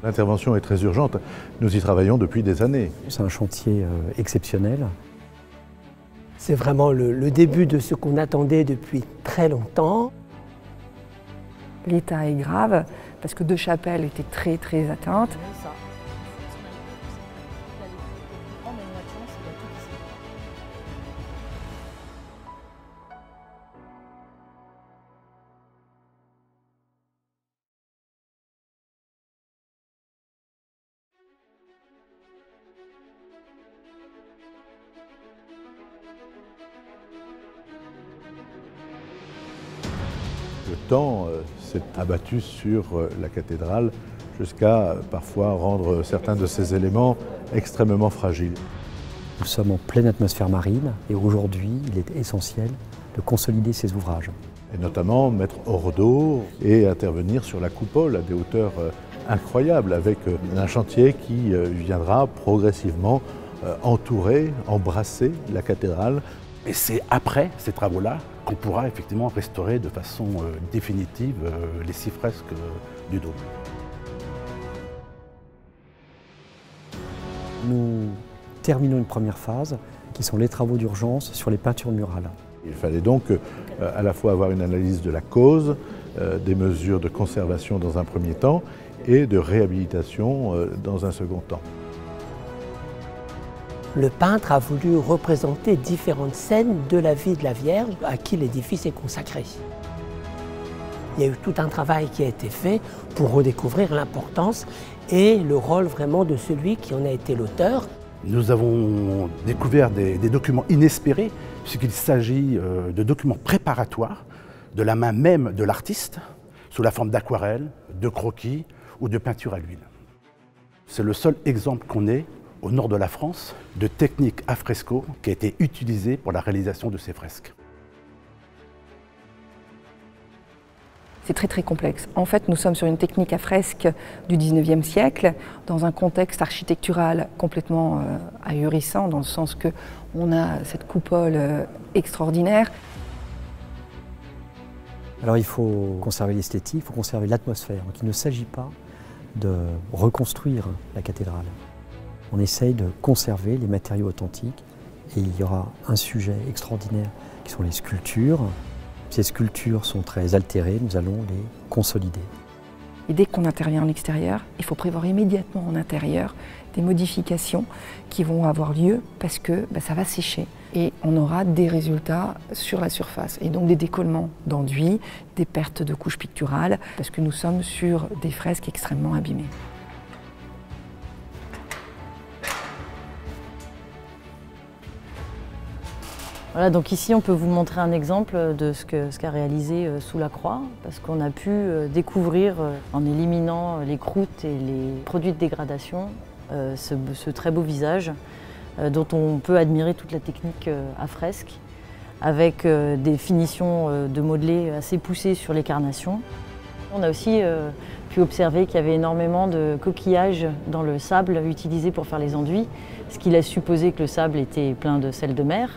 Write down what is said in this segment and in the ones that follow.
L'intervention est très urgente. Nous y travaillons depuis des années. C'est un chantier exceptionnel. C'est vraiment le début de ce qu'on attendait depuis très longtemps. L'état est grave parce que Deux-Chapelles était très atteinte. Le temps s'est abattu sur la cathédrale jusqu'à parfois rendre certains de ces éléments extrêmement fragiles. Nous sommes en pleine atmosphère marine et aujourd'hui, il est essentiel de consolider ces ouvrages. Et notamment mettre hors d'eau et intervenir sur la coupole à des hauteurs incroyables avec un chantier qui viendra progressivement entourer, embrasser la cathédrale. Et c'est après ces travaux-là qu'on pourra effectivement restaurer de façon définitive les 6 fresques du dôme. Nous terminons une première phase qui sont les travaux d'urgence sur les peintures murales. Il fallait donc à la fois avoir une analyse de la cause, des mesures de conservation dans un premier temps et de réhabilitation dans un second temps. Le peintre a voulu représenter différentes scènes de la vie de la Vierge à qui l'édifice est consacré. Il y a eu tout un travail qui a été fait pour redécouvrir l'importance et le rôle vraiment de celui qui en a été l'auteur. Nous avons découvert des documents inespérés, puisqu'il s'agit de documents préparatoires de la main même de l'artiste, sous la forme d'aquarelles, de croquis ou de peinture à l'huile. C'est le seul exemple qu'on ait au nord de la France de technique à fresco qui a été utilisée pour la réalisation de ces fresques. C'est très complexe. En fait, nous sommes sur une technique à fresque du 19e siècle, dans un contexte architectural complètement ahurissant, dans le sens qu'on a cette coupole extraordinaire. Alors il faut conserver l'esthétique, il faut conserver l'atmosphère. Donc il ne s'agit pas de reconstruire la cathédrale. On essaye de conserver les matériaux authentiques et il y aura un sujet extraordinaire qui sont les sculptures. Ces sculptures sont très altérées, nous allons les consolider. Et dès qu'on intervient en extérieur, il faut prévoir immédiatement en intérieur des modifications qui vont avoir lieu parce que ça va sécher et on aura des résultats sur la surface et donc des décollements d'enduit, des pertes de couches picturales parce que nous sommes sur des fresques extrêmement abîmées. Voilà, donc ici on peut vous montrer un exemple de ce qu'a réalisé Sous la Croix, parce qu'on a pu découvrir, en éliminant les croûtes et les produits de dégradation, ce très beau visage dont on peut admirer toute la technique à fresque, avec des finitions de modelé assez poussées sur les carnations. On a aussi pu observer qu'il y avait énormément de coquillages dans le sable utilisé pour faire les enduits, ce qui laisse supposer que le sable était plein de sel de mer.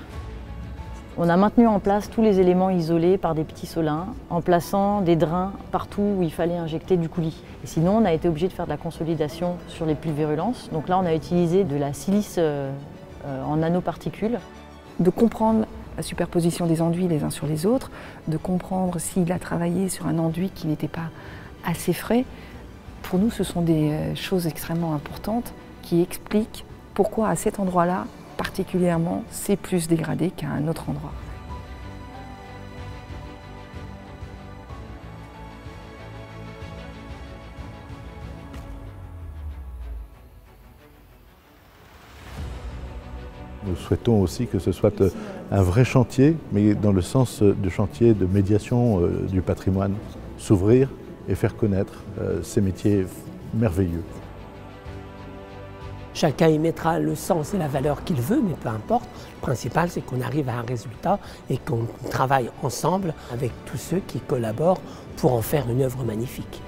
On a maintenu en place tous les éléments isolés par des petits solins, en plaçant des drains partout où il fallait injecter du coulis. Et sinon, on a été obligé de faire de la consolidation sur les pulvérulences. Donc là, on a utilisé de la silice en nanoparticules. De comprendre la superposition des enduits les uns sur les autres, de comprendre s'il a travaillé sur un enduit qui n'était pas assez frais. Pour nous, ce sont des choses extrêmement importantes qui expliquent pourquoi à cet endroit-là, particulièrement, c'est plus dégradé qu'à un autre endroit. Nous souhaitons aussi que ce soit un vrai chantier, mais dans le sens de chantier de médiation du patrimoine, s'ouvrir et faire connaître ces métiers merveilleux. Chacun y mettra le sens et la valeur qu'il veut, mais peu importe. Le principal, c'est qu'on arrive à un résultat et qu'on travaille ensemble avec tous ceux qui collaborent pour en faire une œuvre magnifique.